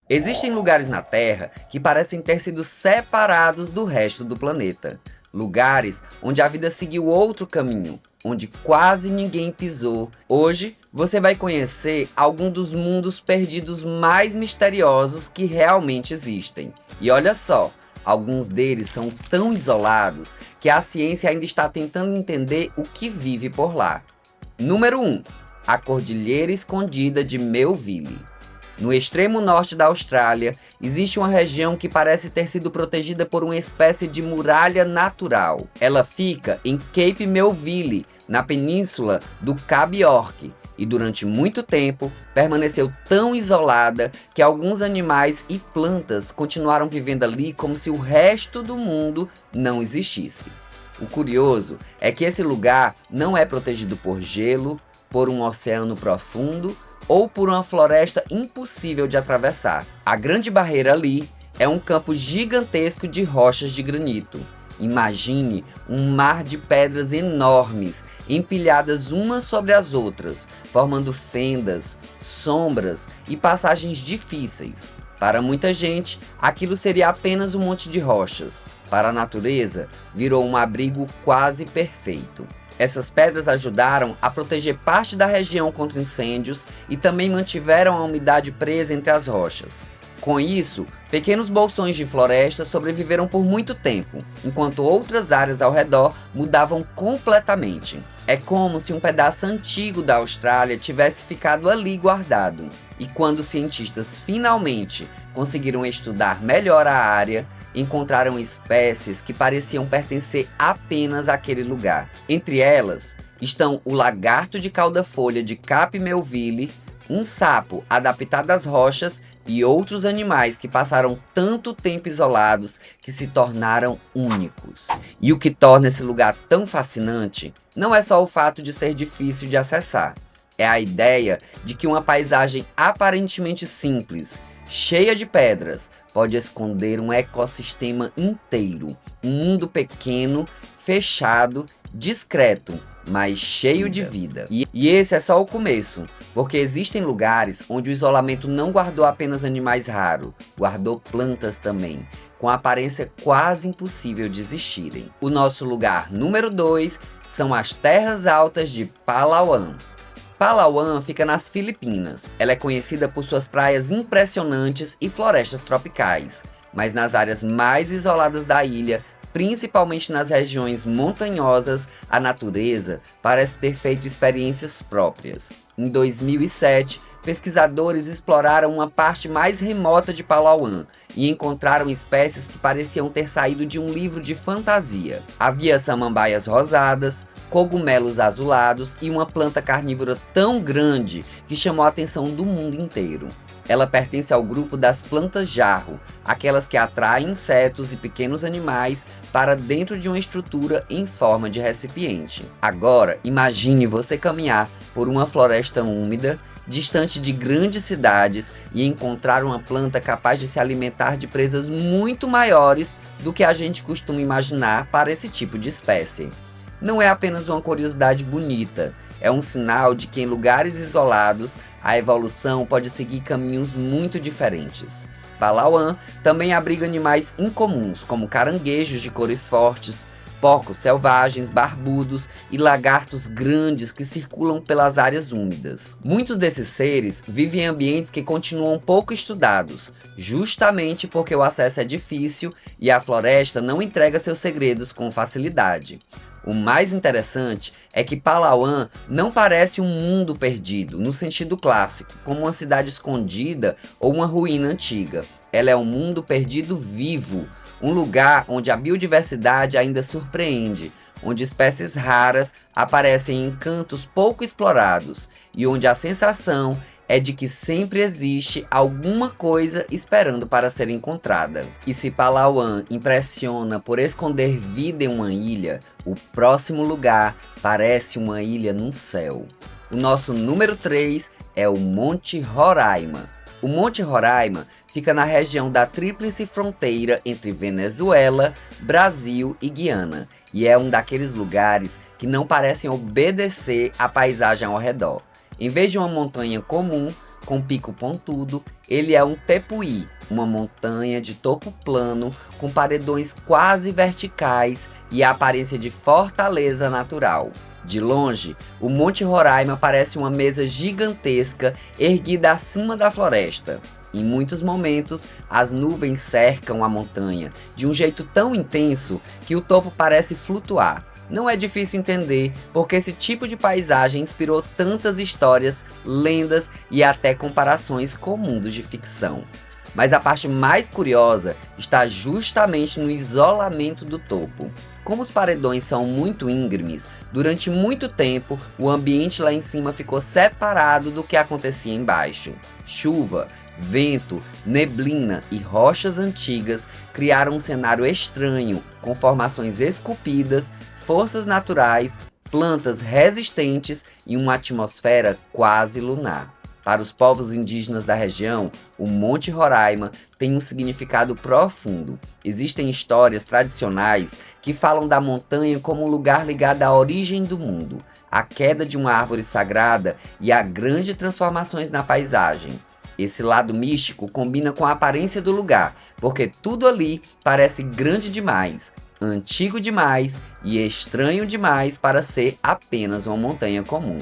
Existem lugares na Terra que parecem ter sido separados do resto do planeta. Lugares onde a vida seguiu outro caminho, onde quase ninguém pisou. Hoje, você vai conhecer algum dos mundos perdidos mais misteriosos que realmente existem. E olha só, alguns deles são tão isolados que a ciência ainda está tentando entender o que vive por lá. Número 1. A Cordilheira Escondida de Melville. No extremo norte da Austrália, existe uma região que parece ter sido protegida por uma espécie de muralha natural. Ela fica em Cape Melville, na península do Cabo York, e durante muito tempo permaneceu tão isolada que alguns animais e plantas continuaram vivendo ali como se o resto do mundo não existisse. O curioso é que esse lugar não é protegido por gelo, por um oceano profundo ou por uma floresta impossível de atravessar. A Grande Barreira ali é um campo gigantesco de rochas de granito. Imagine um mar de pedras enormes, empilhadas umas sobre as outras, formando fendas, sombras e passagens difíceis. Para muita gente, aquilo seria apenas um monte de rochas. Para a natureza, virou um abrigo quase perfeito. Essas pedras ajudaram a proteger parte da região contra incêndios e também mantiveram a umidade presa entre as rochas. Com isso, pequenos bolsões de floresta sobreviveram por muito tempo, enquanto outras áreas ao redor mudavam completamente. É como se um pedaço antigo da Austrália tivesse ficado ali guardado. E quando os cientistas finalmente conseguiram estudar melhor a área, encontraram espécies que pareciam pertencer apenas àquele lugar. Entre elas estão o lagarto de cauda-folha de Cape Melville, um sapo adaptado às rochas e outros animais que passaram tanto tempo isolados que se tornaram únicos. E o que torna esse lugar tão fascinante não é só o fato de ser difícil de acessar, é a ideia de que uma paisagem aparentemente simples, cheia de pedras, pode esconder um ecossistema inteiro, um mundo pequeno, fechado, discreto, mas cheio de vida. E esse é só o começo, porque existem lugares onde o isolamento não guardou apenas animais raros, guardou plantas também, com a aparência quase impossível de existirem. O nosso lugar número 2 são as terras altas de Palawan. Palawan fica nas Filipinas. Ela é conhecida por suas praias impressionantes e florestas tropicais, mas nas áreas mais isoladas da ilha, principalmente nas regiões montanhosas, a natureza parece ter feito experiências próprias. Em 2007, pesquisadores exploraram uma parte mais remota de Palawan e encontraram espécies que pareciam ter saído de um livro de fantasia. Havia samambaias rosadas, cogumelos azulados e uma planta carnívora tão grande que chamou a atenção do mundo inteiro. Ela pertence ao grupo das plantas jarro, aquelas que atraem insetos e pequenos animais para dentro de uma estrutura em forma de recipiente. Agora, imagine você caminhar por uma floresta úmida, distante de grandes cidades, e encontrar uma planta capaz de se alimentar de presas muito maiores do que a gente costuma imaginar para esse tipo de espécie. Não é apenas uma curiosidade bonita, é um sinal de que em lugares isolados a evolução pode seguir caminhos muito diferentes. Palawan também abriga animais incomuns, como caranguejos de cores fortes, porcos selvagens, barbudos e lagartos grandes que circulam pelas áreas úmidas. Muitos desses seres vivem em ambientes que continuam pouco estudados, justamente porque o acesso é difícil e a floresta não entrega seus segredos com facilidade. O mais interessante é que Palawan não parece um mundo perdido, no sentido clássico, como uma cidade escondida ou uma ruína antiga. Ela é um mundo perdido vivo, um lugar onde a biodiversidade ainda surpreende, onde espécies raras aparecem em cantos pouco explorados e onde a sensação é de que sempre existe alguma coisa esperando para ser encontrada. E se Palawan impressiona por esconder vida em uma ilha, o próximo lugar parece uma ilha no céu. O nosso número 3 é o Monte Roraima. O Monte Roraima fica na região da tríplice fronteira entre Venezuela, Brasil e Guiana, e é um daqueles lugares que não parecem obedecer à paisagem ao redor. Em vez de uma montanha comum, com pico pontudo, ele é um tepuí, uma montanha de topo plano com paredões quase verticais e a aparência de fortaleza natural. De longe, o Monte Roraima parece uma mesa gigantesca erguida acima da floresta. Em muitos momentos, as nuvens cercam a montanha de um jeito tão intenso que o topo parece flutuar. Não é difícil entender porque esse tipo de paisagem inspirou tantas histórias, lendas e até comparações com mundos de ficção. Mas a parte mais curiosa está justamente no isolamento do topo. Como os paredões são muito íngremes, durante muito tempo o ambiente lá em cima ficou separado do que acontecia embaixo. Chuva, vento, neblina e rochas antigas criaram um cenário estranho, com formações esculpidas, forças naturais, plantas resistentes e uma atmosfera quase lunar. Para os povos indígenas da região, o Monte Roraima tem um significado profundo. Existem histórias tradicionais que falam da montanha como um lugar ligado à origem do mundo, à queda de uma árvore sagrada e a grandes transformações na paisagem. Esse lado místico combina com a aparência do lugar, porque tudo ali parece grande demais, antigo demais e estranho demais para ser apenas uma montanha comum.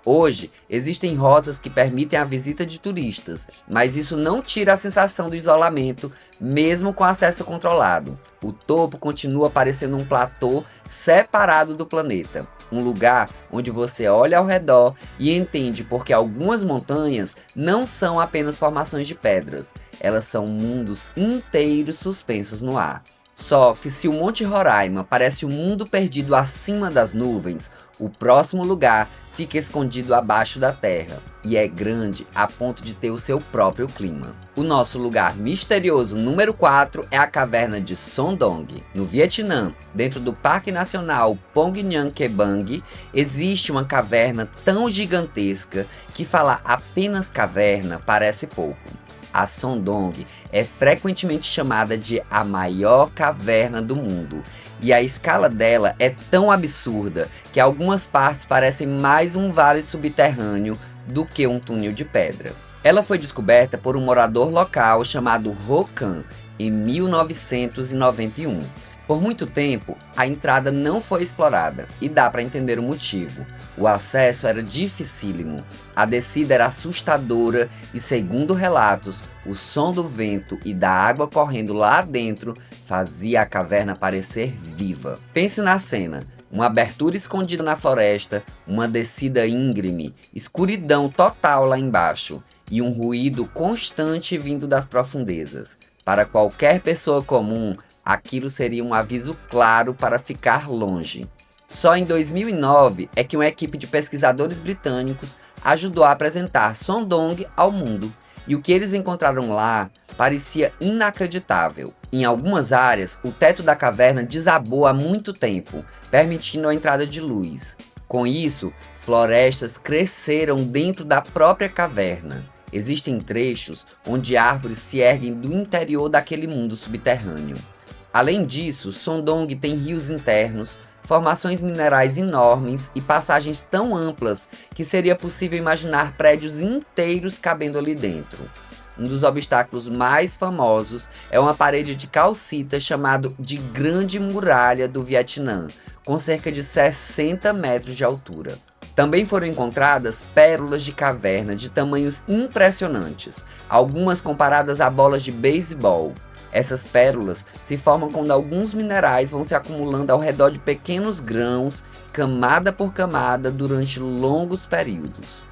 Hoje, existem rotas que permitem a visita de turistas, mas isso não tira a sensação do isolamento, mesmo com acesso controlado. O topo continua parecendo um platô separado do planeta, um lugar onde você olha ao redor e entende porque algumas montanhas não são apenas formações de pedras, elas são mundos inteiros suspensos no ar. Só que se o Monte Roraima parece um mundo perdido acima das nuvens, o próximo lugar fica escondido abaixo da terra e é grande a ponto de ter o seu próprio clima. O nosso lugar misterioso número 4 é a caverna de Son Doong. No Vietnã, dentro do Parque Nacional Phong Nha Ke Bang, existe uma caverna tão gigantesca que falar apenas caverna parece pouco. A Son Doong é frequentemente chamada de a maior caverna do mundo, e a escala dela é tão absurda que algumas partes parecem mais um vale subterrâneo do que um túnel de pedra. Ela foi descoberta por um morador local chamado Ho Can em 1991. Por muito tempo, a entrada não foi explorada, e dá para entender o motivo. O acesso era dificílimo, a descida era assustadora e, segundo relatos, o som do vento e da água correndo lá dentro fazia a caverna parecer viva. Pense na cena: uma abertura escondida na floresta, uma descida íngreme, escuridão total lá embaixo e um ruído constante vindo das profundezas. Para qualquer pessoa comum, aquilo seria um aviso claro para ficar longe. Só em 2009 é que uma equipe de pesquisadores britânicos ajudou a apresentar Son Doong ao mundo, e o que eles encontraram lá parecia inacreditável. Em algumas áreas, o teto da caverna desabou há muito tempo, permitindo a entrada de luz. Com isso, florestas cresceram dentro da própria caverna. Existem trechos onde árvores se erguem do interior daquele mundo subterrâneo. Além disso, Son Doong tem rios internos, formações minerais enormes e passagens tão amplas que seria possível imaginar prédios inteiros cabendo ali dentro. Um dos obstáculos mais famosos é uma parede de calcita chamada de Grande Muralha do Vietnã, com cerca de 60 metros de altura. Também foram encontradas pérolas de caverna de tamanhos impressionantes, algumas comparadas a bolas de beisebol. Essas pérolas se formam quando alguns minerais vão se acumulando ao redor de pequenos grãos, camada por camada, durante longos períodos.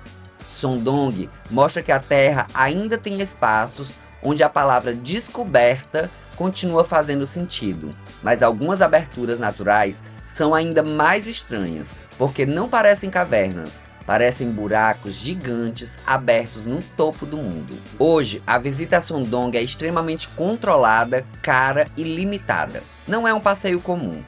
Son Doong mostra que a Terra ainda tem espaços onde a palavra descoberta continua fazendo sentido, mas algumas aberturas naturais são ainda mais estranhas, porque não parecem cavernas, parecem buracos gigantes abertos no topo do mundo. Hoje, a visita a Son Doong é extremamente controlada, cara e limitada. Não é um passeio comum,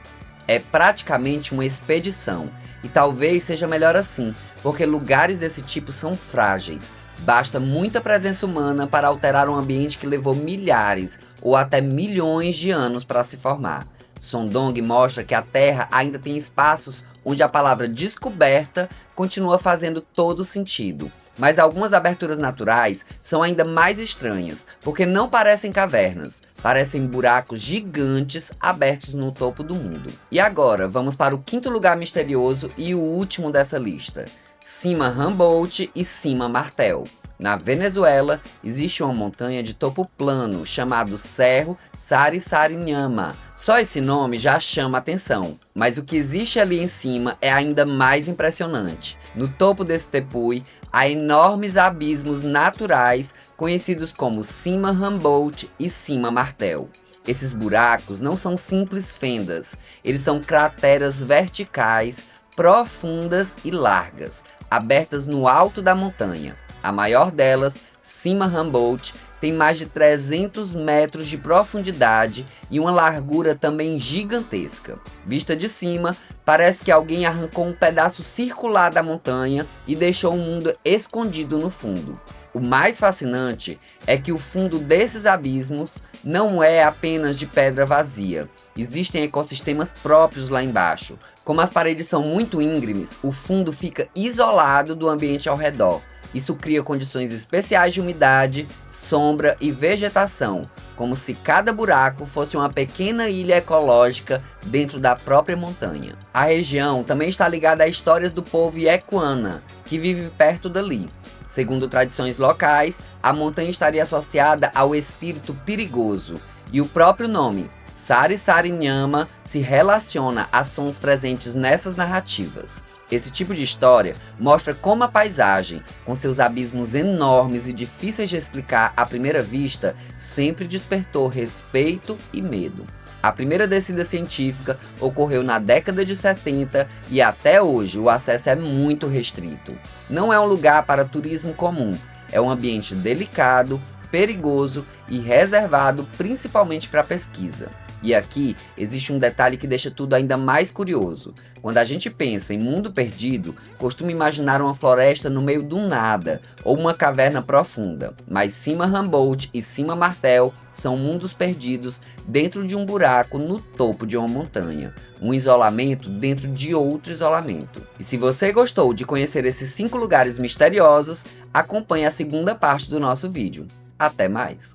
é praticamente uma expedição, e talvez seja melhor assim, porque lugares desse tipo são frágeis. Basta muita presença humana para alterar um ambiente que levou milhares ou até milhões de anos para se formar. Son Doong mostra que a Terra ainda tem espaços onde a palavra descoberta continua fazendo todo sentido, Mas algumas aberturas naturais são ainda mais estranhas, porque não parecem cavernas, parecem buracos gigantes abertos no topo do mundo. E agora, vamos para o quinto lugar misterioso e o último dessa lista: Cima Humboldt e Cima Martel. Na Venezuela, existe uma montanha de topo plano chamado Cerro Sarisariñama. Só esse nome já chama atenção, mas o que existe ali em cima é ainda mais impressionante. No topo desse tepui, há enormes abismos naturais conhecidos como Cima Humboldt e Cima Martel. Esses buracos não são simples fendas, eles são crateras verticais, profundas e largas, abertas no alto da montanha. A maior delas, Cima Humboldt, tem mais de 300 metros de profundidade e uma largura também gigantesca. Vista de cima, parece que alguém arrancou um pedaço circular da montanha e deixou o mundo escondido no fundo. O mais fascinante é que o fundo desses abismos não é apenas de pedra vazia. Existem ecossistemas próprios lá embaixo. Como as paredes são muito íngremes, o fundo fica isolado do ambiente ao redor. Isso cria condições especiais de umidade, sombra e vegetação, como se cada buraco fosse uma pequena ilha ecológica dentro da própria montanha. A região também está ligada a histórias do povo Yecuana, que vive perto dali. Segundo tradições locais, a montanha estaria associada ao espírito perigoso, e o próprio nome, Sarisariñama, se relaciona a sons presentes nessas narrativas. Esse tipo de história mostra como a paisagem, com seus abismos enormes e difíceis de explicar à primeira vista, sempre despertou respeito e medo. A primeira descida científica ocorreu na década de 70 e até hoje o acesso é muito restrito. Não é um lugar para turismo comum, é um ambiente delicado, perigoso e reservado principalmente para pesquisa. E aqui existe um detalhe que deixa tudo ainda mais curioso. Quando a gente pensa em mundo perdido, costuma imaginar uma floresta no meio do nada, ou uma caverna profunda. Mas Cima Humboldt e Cima Martel são mundos perdidos dentro de um buraco no topo de uma montanha. Um isolamento dentro de outro isolamento. E se você gostou de conhecer esses 5 lugares misteriosos, acompanhe a segunda parte do nosso vídeo. Até mais!